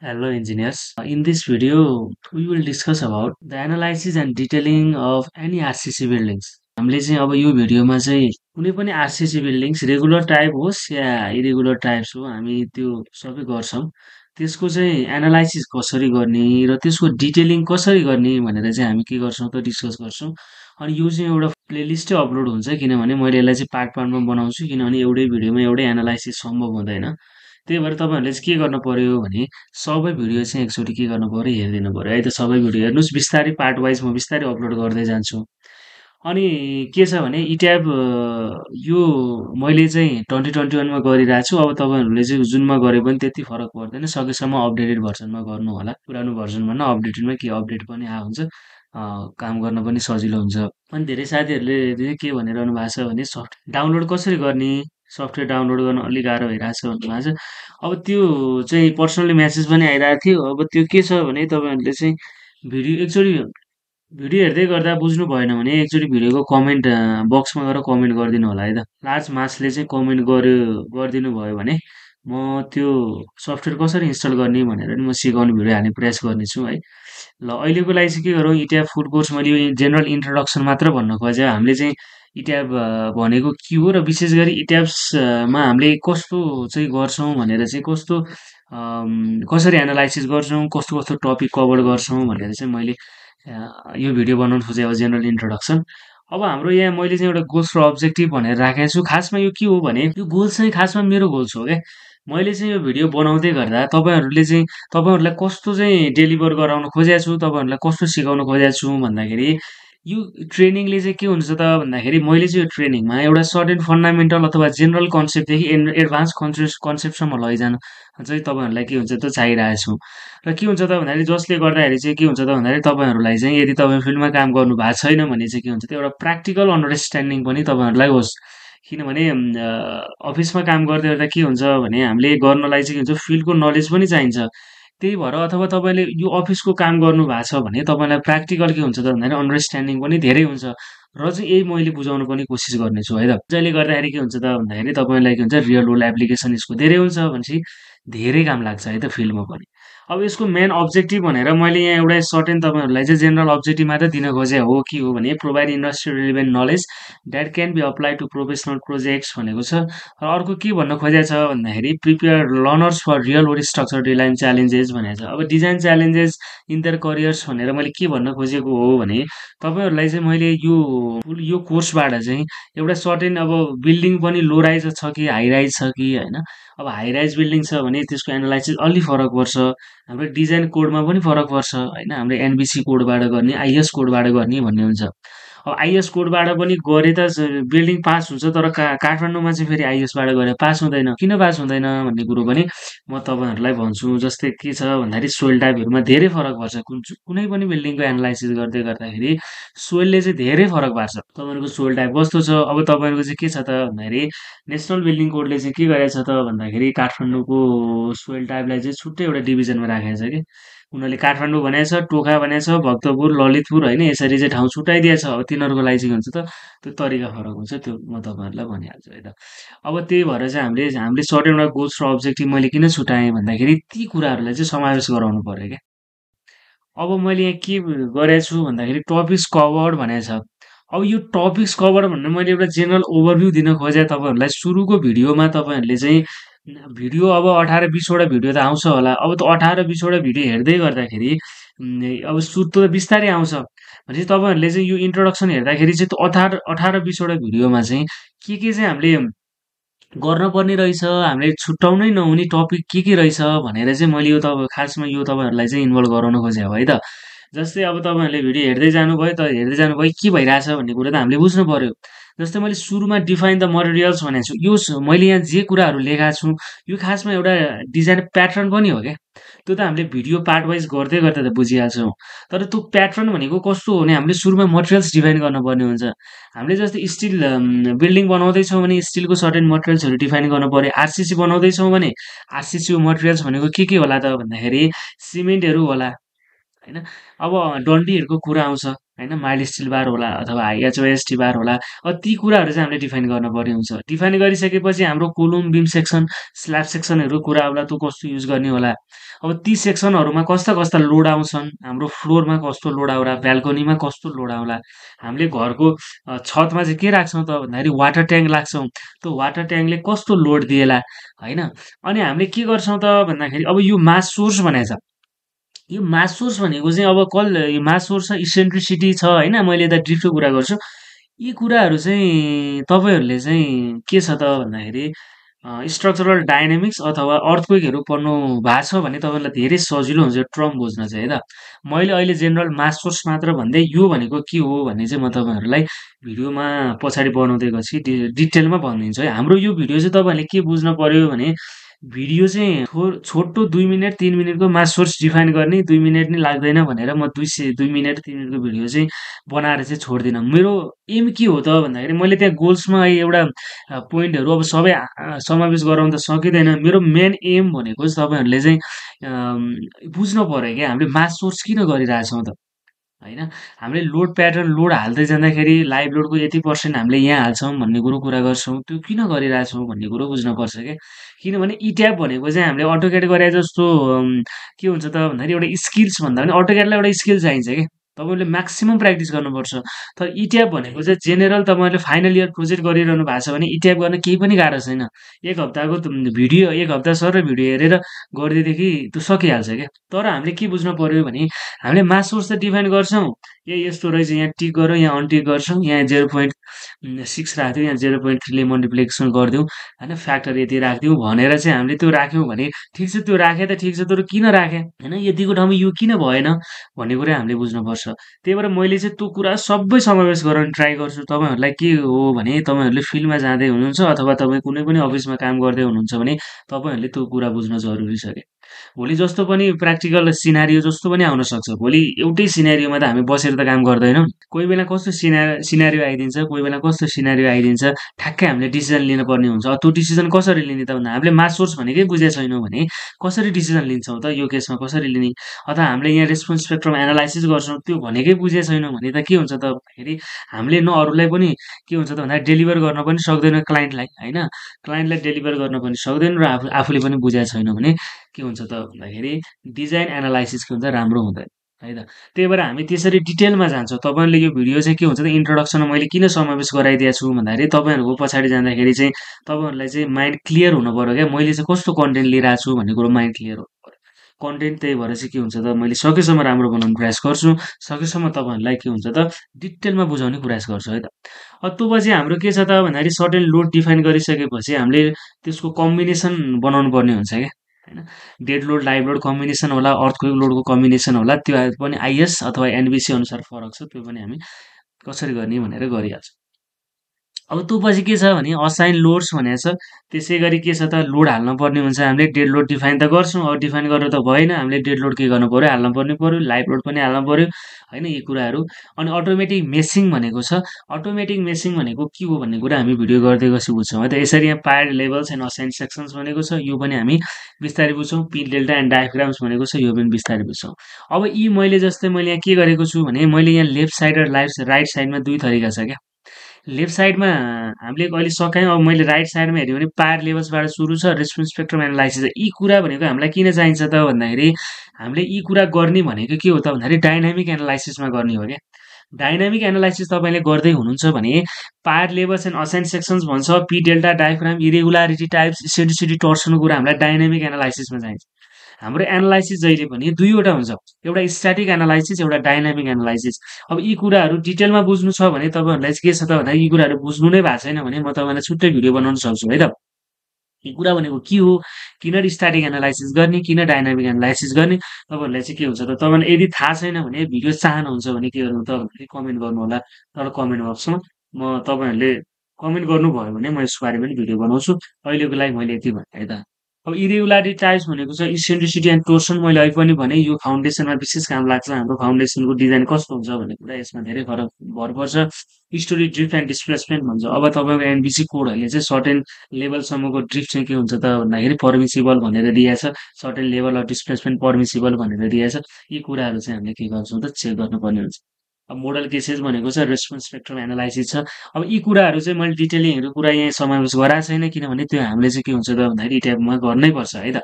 Hello engineers. In this video, we will discuss about the analysis and detailing of any RCC buildings. हामीले चाहिँ अब यो भिडियोमा चाहिँ कुनै पनि आरसिसी बिल्डिङ्स रेगुलर टाइप होस् या इरेगुलर टाइप्स हो हामी त्यो सबै गर्छौँ। त्यसको चाहिँ एनालाइसिस कसरी गर्ने र त्यसको डिटेलिङ कसरी गर्ने भनेर चाहिँ हामी के गर्छौँ त डिस्कस गर्छौँ। अनि यो चाहिँ एउटा प्लेलिस्टै अपलोड हुन्छ किनभने मैले यसलाई चाहिँ पार्ट पार्टमा बनाउँछु किनभने एउटै भिडियोमा एउटै एनालाइसिस सम्भव हुँदैन। त्यही भएर तपाईँहरूले चाहिँ के गर्नु पर्यो भने सबै भिडियो चाहिँ एकचोटि के गर्नु पर्यो हेरिदिनु पर्यो है त सबै भिडियो हेर्नुहोस् बिस्तारै पार्ट वाइज म बिस्तारै अपलोड गर्दै जान्छु। अनि के छ भने इट्याब यो मैले चाहिँ 2021मा गरिरहेको छु अब तपाईँहरूले चाहिँ जुनमा गरे पनि त्यति फरक पर्दैन सकेसम्म अपडेटेड भर्जनमा गर्नु होला पुरानो भर्जनमा न अपडेटेडमा के अपडेट पनि आएको हुन्छ काम गर्न पनि सजिलो हुन्छ। अनि धेरै साथीहरूले चाहिँ के भनिरहनु भएको छ भने सफ्ट डाउनलोड कसरी गर्ने सफ्टवेयर डाउनलोड गर्न अलिक गाह्रो भइरहेछ भन्नुभएको छ। अब त्यो चाहिँ पर्सनली मेसेज पनि आइरहेको थियो अब त्यो के छ भने तपाईँहरूले चाहिँ भिडियो एकचोटि भिडियो हेर्दै गर्दा बुझ्नु भएन भने एकचोटि भिडियोको कमेन्ट बक्समा गएर कमेन्ट गरिदिनु होला है त लार्ज मासले चाहिँ कमेन्ट गरिदिनु भयो भने म त्यो सफ्टवेयर कसरी इन्स्टल गर्ने भनेर नि म सिकाउने भिडियो हाल्ने प्रयास गर्नेछु है। ल अहिलेको लागि चाहिँ के गरौँ इट्याब फुल कोर्स मैले यो जेनरल इन्ट्रोडक्सन मात्र भन्न खोजेँ हामीले चाहिँ इट्याब भनेको के हो र विशेष गरी इट्याब्समा हामीले कस्तो चाहिँ गर्छौँ भनेर चाहिँ कस्तो कसरी एनालाइसिस गर्छौँ कस्तो कस्तो टपिक कभर गर्छौँ भनेर चाहिँ मैले यो भिडियो बनाउनु खोजेँ अब जेनरल इन्ट्रोडक्सन। अब हाम्रो यहाँ मैले चाहिँ एउटा गोल्स र अब्जेक्टिभ भनेर राखेको छु खासमा यो के हो भने यो गोल्स चाहिँ खासमा मेरो गोल्स हो क्या मैले चाहिँ यो भिडियो बनाउँदै गर्दा तपाईँहरूले चाहिँ तपाईँहरूलाई कस्तो चाहिँ डेलिभर गराउन खोजेको छु तपाईँहरूलाई कस्तो सिकाउन खोजेको छु भन्दाखेरि यो ट्रेनिङले चाहिँ के हुन्छ त भन्दाखेरि मैले चाहिँ यो ट्रेनिङमा एउटा सर्टेन फन्डामेन्टल अथवा जेनरल कन्सेप्टदेखि एडभान्स कन्सेप्टसम्म लैजान चाहिँ तपाईँहरूलाई के हुन्छ त चाहिरहेको छु। र के हुन्छ त भन्दाखेरि जसले गर्दाखेरि चाहिँ के हुन्छ त भन्दाखेरि तपाईँहरूलाई चाहिँ यदि तपाईँ फिल्डमा काम गर्नु भएको छैन भने चाहिँ के हुन्छ त एउटा प्र्याक्टिकल अन्डरस्ट्यान्डिङ पनि तपाईँहरूलाई होस् किनभने अफिसमा काम गर्दै गर्दा के हुन्छ भने हामीले गर्नलाई चाहिँ के हुन्छ फिल्डको नलेज पनि चाहिन्छ। त्यही भएर अथवा तपाईँले यो अफिसको काम गर्नु भएको छ भने तपाईँलाई प्र्याक्टिकल के हुन्छ त भन्दाखेरि अन्डरस्ट्यान्डिङ पनि धेरै हुन्छ र चाहिँ यही मैले बुझाउनु पनि कोसिस गर्नेछु है त जसले गर्दाखेरि के हुन्छ त भन्दाखेरि तपाईँलाई के हुन्छ रियल वर्ल्ड एप्लिकेसन यसको धेरै हुन्छ भनेपछि धेरै काम लाग्छ है त फिल्डमा पनि। अब यसको मेन अब्जेक्टिभ भनेर मैले यहाँ एउटा सर्टेन तपाईँहरूलाई चाहिँ जेनरल अब्जेक्टिभ मात्रै दिन खोजेँ हो के हो भने provide industry relevant knowledge that can be apply to professional projects भनेको छ। र अर्को के भन्न खोजेको छ भन्दाखेरि prepare learners for real world structure design challenges भनेको छ। अब design challenges in their careers भनेर मैले के भन्न खोजेको हो भने तपाईँहरूलाई चाहिँ मैले यो कोर्सबाट चाहिँ एउटा सर्टेन अब बिल्डिङ पनि लो राइज छ कि हाई राइज छ कि होइन अब हाई राइज बिल्डिङ छ भने त्यसको एनालाइसिस अलि फरक पर्छ हाम्रो डिजाइन कोडमा पनि फरक पर्छ होइन हाम्रो एनबिसी कोडबाट गर्ने आइएस कोडबाट गर्ने भन्ने हुन्छ। अब आइएस कोडबाट पनि गरे त बिल्डिङ पास हुन्छ तर काठमाडौँमा चाहिँ फेरि आइएसबाट गरे पास हुँदैन किन पास हुँदैन भन्ने कुरो पनि म तपाईँहरूलाई भन्छु। जस्तै के छ भन्दाखेरि सोइल टाइपहरूमा धेरै फरक पर्छ कुनै पनि बिल्डिङको एनालाइसिस गर्दै गर्दाखेरि सोइलले चाहिँ धेरै फरक पार्छ तपाईँहरूको सोइल टाइप कस्तो छ। अब तपाईँहरूको चाहिँ के छ त भन्दाखेरि नेसनल बिल्डिङ कोडले चाहिँ के गरेको छ त भन्दाखेरि काठमाडौँको सोइल टाइपलाई चाहिँ छुट्टै एउटा डिभिजनमा राखेको छ कि उनीहरूले काठमाडौँ भनेको छ टोखा भनेको छ भक्तपुर ललितपुर होइन यसरी चाहिँ ठाउँ छुट्याइदिएछ अब तिनीहरूको लागि चाहिँ के हुन्छ त त्यो तरिका फरक हुन्छ त्यो म तपाईँहरूलाई भनिहाल्छु है त। अब त्यही भएर चाहिँ हामीले सर्टेन एउटा गोल्स र अब्जेक्टिभ मैले किन छुट्याएँ भन्दाखेरि ती कुराहरूलाई चाहिँ समावेश गराउनु पर्यो क्या। अब मैले यहाँ के गरेको छु भन्दाखेरि टपिक्स कभर्ड भनेको छ। अब यो टपिक्स कभर भनेर मैले एउटा जेनरल ओभरभ्यू दिन खोजेँ तपाईँहरूलाई सुरुको भिडियोमा तपाईँहरूले चाहिँ भिडियो अब 18-20वटा भिडियो त आउँछ होला अब त 18-20वटा भिडियो हेर्दै गर्दाखेरि अब सुरु त बिस्तारै आउँछ भनेपछि तपाईँहरूले चाहिँ यो इन्ट्रोडक्सन हेर्दाखेरि चाहिँ त्यो 18-20वटा भिडियोमा चाहिँ के चाहिँ हामीले गर्नुपर्ने रहेछ हामीले छुट्याउनै नहुने टपिक के रहेछ भनेर चाहिँ मैले यो खासमा यो तपाईँहरूलाई चाहिँ इन्भल्भ गराउन खोजेँ है त। जस्तै अब तपाईँहरूले भिडियो हेर्दै जानुभयो त हेर्दै जानुभयो के भइरहेछ भन्ने कुरा त हामीले बुझ्नु पर्यो। जस्तै मैले सुरुमा डिफाइन द मटेरियल्स भनेको छु यो मैले यहाँ जे कुराहरू लेखाएको छु यो खासमा एउटा डिजाइन प्याटर्न पनि हो क्या त्यो त हामीले भिडियो पार्ट वाइज गर्दै गर्दा त बुझिहाल्छौँ। तर त्यो प्याटर्न भनेको कस्तो हो भने हामीले सुरुमा मटेरियल्स डिफाइन गर्नुपर्ने हुन्छ। हामीले जस्तै स्टिल बिल्डिङ बनाउँदैछौँ भने स्टिलको सर्टेन मटेरियल्सहरू डिफाइन गर्नु पर्यो आरसिसी बनाउँदैछौँ भने आरसिसीको मटेरियल्स भनेको के होला त भन्दाखेरि सिमेन्टहरू होला होइन अब डन्डीहरूको कुरा आउँछ होइन, माइल्ड स्टिल बार होला अथवा हाई एचओएसटी बार होला। ती कुराहरू चाहिँ हामीले डिफाइन गर्नुपर्ने हुन्छ। डिफाइन गरिसकेपछि हाम्रो कोलम, बिम सेक्सन, स्ल्याब सेक्सनहरू कुरा आउला, त्यो कस्तो युज गर्ने होला। अब ती सेक्सनहरूमा कस्ता कस्ता लोड आउँछन्, हाम्रो फ्लोरमा कस्तो लोड आउला, ब्याल्कनीमा कस्तो लोड आउला, हामीले घरको छतमा चाहिँ के राख्छौँ त भन्दाखेरि वाटर ट्याङ्क राख्छौँ, त्यो वाटर ट्याङ्कले कस्तो लोड दिएला, होइन। अनि हामीले के गर्छौँ त भन्दाखेरि अब यो मास सोर्स भनेको छ, यो मास सोर्स भनेको चाहिँ अब यो मास सोर्स छ, इसेन्ट्रिसिटी छ, होइन। मैले यता ड्रिफ्टको कुरा गर्छु। यी कुराहरू चाहिँ तपाईँहरूले चाहिँ के छ त भन्दाखेरि स्ट्रक्चरल डायनामिक्स अथवा अर्थक्वेकहरू पढ्नु भएको छ भने तपाईँलाई धेरै सजिलो हुन्छ टर्म बुझ्न चाहिँ, है त। मैले अहिले जेनरल मास सोर्स मात्र भन्दै यो भनेको के हो भन्ने चाहिँ म तपाईँहरूलाई भिडियोमा पछाडि बनाउँदै गएपछि डिटेलमा भनिदिन्छु है। हाम्रो यो भिडियो चाहिँ तपाईँहरूले के बुझ्न पर्यो भने भिडियो चाहिँ छोटो 2 मिनेट 3 मिनेटको मास सोर्स डिफाइन गर्ने 2 मिनेट नै लाग्दैन भनेर म 2 मिनेट 3 मिनेटको भिडियो चाहिँ बनाएर चाहिँ छोड्दिनँ। मेरो एम के हो त भन्दाखेरि मैले त्यहाँ गोल्समा एउटा पोइन्टहरू अब सबै समावेश गराउन त सकिँदैन। मेरो मेन एम भनेको चाहिँ तपाईँहरूले चाहिँ बुझ्नु पर्यो क्या, हामीले मास सोर्स किन गरिरहेछौँ त, होइन। हामीले लोड प्याटर्न लोड हाल्दै जाँदाखेरि लाइभ लोडको यति पर्सेन्ट हामीले यहाँ हाल्छौँ भन्ने कुरो कुरा गर्छौँ, त्यो किन गरिरहेछौँ भन्ने कुरो बुझ्नुपर्छ क्या। किनभने इट्याप भनेको चाहिँ हामीले अटोक्याड गरे जस्तो के हुन्छ त भन्दाखेरि एउटा स्किल्स भन्दा पनि अटोक्याडलाई एउटा स्किल चाहिन्छ क्या, तपाईँले म्याक्सिमम् प्र्याक्टिस गर्नुपर्छ। तर इट्याप भनेको चाहिँ जेनेरल तपाईँले फाइनल इयर प्रोजेक्ट गरिरहनु भएको छ भने इट्याप गर्न केही पनि गाह्रो छैन। एक हप्ताको भिडियो, एक हप्ता सर भिडियो हेरेर गरिदिएदेखि त्यो सकिहाल्छ क्या। तर हामीले के बुझ्नु पर्यो भने हामीले मास सोर्स त डिफाइन गर्छौँ, यस्तो रहेछ, यहाँ टिक गरौँ, यहाँ अनटिक गर्छौँ, यहाँ 0.6 राखिदिउँ, यहाँ 0.3ले मल्टिप्लिकेसन गरिदिउँ, होइन, फ्याक्टर यति राखिदिउँ भनेर चाहिँ हामीले त्यो राख्यौँ भने ठिक छ, त्यो राखे त ठिक छ, तर किन राखेँ, होइन, यतिको ठाउँमा यो किन भएन भन्ने कुरा हामीले बुझ्नुपर्छ। त्यही भएर मैले चाहिँ त्यो कुरा सबै समावेश गराउन ट्राई गर्छु। तपाईँहरूलाई के हो भने तपाईँहरूले फिल्डमा जाँदै हुनुहुन्छ अथवा तपाईँ कुनै पनि अफिसमा काम गर्दै हुनुहुन्छ भने तपाईँहरूले त्यो कुरा बुझ्न जरुरी छ क्या। भोलि जस्तो पनि प्र्याक्टिकल सिनारियो जस्तो पनि आउन सक्छ। भोलि एउटै सिनारियोमा त हामी बसेर त काम गर्दैनौँ। कोही बेला कस्तो सिनारियो आइदिन्छ, कोही बेला कस्तो सिनारियो आइदिन्छ, ठ्याक्कै हामीले डिसिजन लिनुपर्ने हुन्छ। त्यो डिसिजन कसरी लिने त भन्दा हामीले मास सोर्स भनेकै बुझेको छैनौँ भने कसरी डिसिजन लिन्छौँ त, यो केसमा कसरी लिने, अथवा हामीले यहाँ रेस्पोन्स स्पेक्ट्रम एनालाइसिस गर्छौँ, त्यो भनेकै बुझेको छैनौँ भने त के हुन्छ त भन्दाखेरि हामीले न अरूलाई पनि के हुन्छ त भन्दा डेलिभर गर्न पनि सक्दैनौँ क्लाइन्टलाई, होइन। क्लाइन्टलाई डेलिभर गर्न पनि सक्दैन र आफूले पनि बुझेको छैन भने के हुन्छ त भन्दाखेरि डिजाइन एनालाइसिस के हुन्छ राम्रो हुँदैन, है त। त्यही भएर हामी त्यसरी डिटेलमा जान्छौँ। तपाईँहरूले यो भिडियो चाहिँ के हुन्छ त इन्ट्रोडक्सनमा मैले किन समावेश गराइदिएको छु भन्दाखेरि तपाईँहरूको पछाडि जाँदाखेरि चाहिँ तपाईँहरूलाई चाहिँ माइन्ड क्लियर हुनु पऱ्यो क्या, मैले चाहिँ कस्तो कन्टेन्ट लिइरहेको छु भन्ने कुरो माइन्ड क्लियर हुनु पऱ्यो। कन्टेन्ट त्यही भएर चाहिँ के हुन्छ त मैले सकेसम्म राम्रो बनाउने प्रयास गर्छु, सकेसम्म तपाईँहरूलाई के हुन्छ त डिटेलमा बुझाउने प्रयास गर्छु, है त। त्यो पछि हाम्रो के छ त भन्दाखेरि सर्टेन लोड डिफाइन गरिसकेपछि हामीले त्यसको कम्बिनेसन बनाउनु पर्ने हुन्छ क्या, होइन। Dead load live load combination होला, अर्थक्वेक लोडको कम्बिनेसन होला, त्यो पनि आइएस अथवा एनबिसी अनुसार फरक छ, त्यो पनि हामी कसरी गर्ने भनेर गरिहाल्छौँ। अब त्यो पछि के छ भने असाइन लोड्स भनेको छ। त्यसै गरी के छ त लोड हाल्न पर्ने हुन्छ हामीले। डेड लोड डिफाइन त गर्छौँ, अब डिफाइन गरेर त भएन, हामीले डेड लोड के गर्नु पर्यो, हाल्न पर्ने पर्यो, लाइभ लोड पनि हाल्न पर्यो, होइन, यी कुराहरू। अनि अटोमेटिक मेसिङ भनेको छ। अटोमेटिक मेसिङ भनेको के हो भन्ने कुरा हामी भिडियो गर्दै गएपछि बुझ्छौँ, है त। यसरी यहाँ पायर्ड लेभल्स एन्ड असाइन सेक्सन्स भनेको छ, यो पनि हामी बिस्तारै बुझ्छौँ। पी डेल्टा एन्ड डायग्राम्स भनेको छ, यो पनि बिस्तारै बुझ्छौँ। अब यी मैले जस्तै मैले यहाँ के गरेको छु भने मैले यहाँ लेफ्ट साइड र राइट साइडमा दुई तरिका छ क्या। लेफ्ट साइडमा हामीले अहिले सकायौँ, अब मैले राइट साइडमा हेऱ्यो भने पायर लेभल्सबाट सुरु छ, रेस्पोन्स स्पेक्ट्रम एनालाइसिस। यी कुरा भनेको हामीलाई किन चाहिन्छ त भन्दाखेरि हामीले यी कुरा गर्ने भनेको के हो त भन्दाखेरि डाइनामिक एनालाइसिसमा गर्ने हो क्या। डाइनामिक एनालाइसिस तपाईँले गर्दै हुनुहुन्छ भने पायर लेभल्स एन्ड असाइन सेक्सन्स भन्छ, P delta diaphragm, irregularity types, eccentricity टर्सनको कुरा हामीलाई डाइनामिक एनालाइसिसमा चाहिन्छ। हाम्रो एनालाइसिस जहिले पनि दुईवटा हुन्छ, एउटा स्ट्याटिक एनालाइसिस, एउटा डाइनामिक एनालाइसिस। अब यी कुराहरू डिटेलमा बुझ्नु छ भने तपाईँहरूलाई के छ त भन्दा यी कुराहरू बुझ्नु नै भएको छैन भने म तपाईँलाई छुट्टै भिडियो बनाउन सक्छु, है त। यी कुरा भनेको के हो, किन स्ट्याटिक एनालाइसिस गर्ने, किन डाइनामिक एनालाइसिस गर्ने, तपाईँहरूलाई चाहिँ के हुन्छ त तपाईँलाई यदि थाहा छैन भने भिडियो चाहनुहुन्छ भने के गर्नु त भन्दाखेरि कमेन्ट गर्नु होला। तर कमेन्ट बक्समा म तपाईँहरूले कमेन्ट गर्नुभयो भने म यसको बारेमा पनि भिडियो बनाउँछु। अहिलेको लागि मैले यति भने, है त। अब इरेगुलारिटी टाइप्स भनेको चाहिँ इसेन्ट्रिसिटी एन्ड टोर्सन। मैले अहिले पनि भने यो फाउन्डेसनमा विशेष काम लाग्छ। हाम्रो फाउन्डेसनको डिजाइन कस्तो हुन्छ भन्ने कुरा यसमा धेरै फरक भर पर्छ। स्टोरी ड्रिफ्ट एन्ड डिस्प्लेसमेन्ट भन्छ। अब तपाईँको एनबिसी कोडहरूले चाहिँ सर्टेन लेभलसम्मको ड्रिफ्ट चाहिँ के हुन्छ त भन्दाखेरि पर्मिसिबल भनेर दिएछ, certain level of displacement permissible भनेर दिएछ। यी कुराहरू चाहिँ हामीले के गर्छौँ त चेक गर्नुपर्ने हुन्छ। मोडल केसेस भनेको छ, रेस्पोन्स स्पेक्ट्रम एनालाइसिस छ। अब यी कुराहरू चाहिँ मैले डिटेलिङहरू कुरा यहाँ समावेश गराएको छैन, किनभने त्यो हामीले चाहिँ के हुन्छ त भन्दाखेरि यी टाइपमा गर्नै पर्छ है त।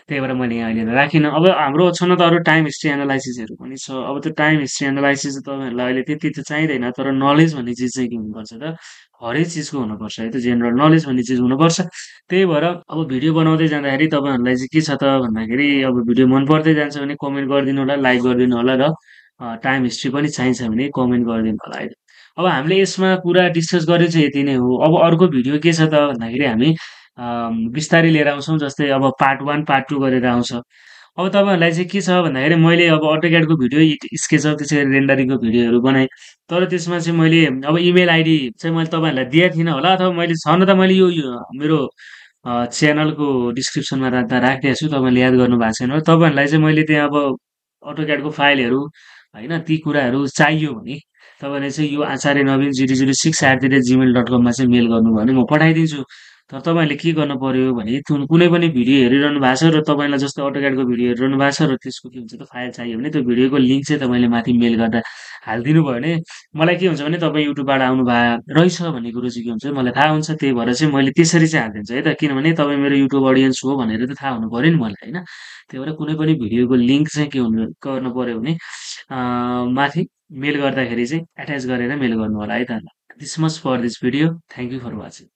त्यही भएर मैले यहाँ अहिले राखिनँ। अब हाम्रो छन् त अरू टाइम हिस्ट्री एनालाइसिसहरू पनि छ। अब त्यो टाइम हिस्ट्री एनालाइसिस तपाईँहरूलाई अहिले त्यति त चाहिँदैन, तर नलेज भन्ने चिज चाहिँ के हुनुपर्छ त, हरेक चिजको हुनुपर्छ है त, जेनरल नलेज भन्ने चिज हुनुपर्छ। त्यही भएर अब भिडियो बनाउँदै जाँदाखेरि तपाईँहरूलाई चाहिँ के छ त भन्दाखेरि, अब भिडियो मन पर्दै जान्छ भने कमेन्ट गरिदिनु होला, लाइक गरिदिनु होला, र टाइम हिस्ट्री पनि चाहिन्छ भने कमेन्ट गरिदिनु होला है त। अब हामीले यसमा कुरा डिस्कस गरेको चाहिँ यति नै हो। अब अर्को भिडियो के छ त भन्दाखेरि हामी बिस्तारै लिएर आउँछौँ, जस्तै अब पार्ट 1 पार्ट 2 गरेर आउँछ। अब तपाईँहरूलाई चाहिँ के छ भन्दाखेरि, मैले अब अटोक्याडको भिडियो, स्केचअप, त्यसै गरी रेन्डरिङको भिडियोहरू बनाएँ। तर त्यसमा चाहिँ मैले अब इमेल आइडी चाहिँ मैले तपाईँहरूलाई दिएको थिइनँ होला, अथवा मैले छन त मैले यो मेरो च्यानलको डिस्क्रिप्सनमा राख्दा राखिदिएको छु, तपाईँले याद गर्नु भएको छैन। तपाईँहरूलाई चाहिँ मैले त्यहाँ अब अटोक्याडको फाइलहरू होइन, ती कुराहरू चाहियो भने तपाईँले चाहिँ यो आचार्य नवीन 006@gmail.com मा चाहिँ मेल गर्नुभयो भने म पठाइदिन्छु। तर तपाईँहरूले के गर्नु पर्यो भने, कुनै पनि भिडियो हेरिरहनु भएको छ र तपाईँलाई जस्तो अटोक्याडको भिडियो हेरिरहनु भएको छ र त्यसको के हुन्छ त फाइल चाहियो भने, त्यो भिडियोको लिङ्क चाहिँ तपाईँले माथि मेल गर्दा हालिदिनु भयो भने मलाई के हुन्छ भने, तपाईँ युट्युबबाट आउनु भएको रहेछ भन्ने कुरो चाहिँ के हुन्छ मलाई थाहा हुन्छ। त्यही भएर चाहिँ मैले त्यसरी चाहिँ हालिदिन्छु है त, किनभने तपाईँ मेरो युट्युब अडियन्स हो भनेर त थाहा हुनु पर्यो नि मलाई होइन। त्यही भएर कुनै पनि भिडियोको लिङ्क चाहिँ के हुनु गर्नु पर्यो भने माथि मेल गर्दाखेरि चाहिँ एट्याच गरेर मेल गर्नु होला है त। This much for this video. Thank you for watching.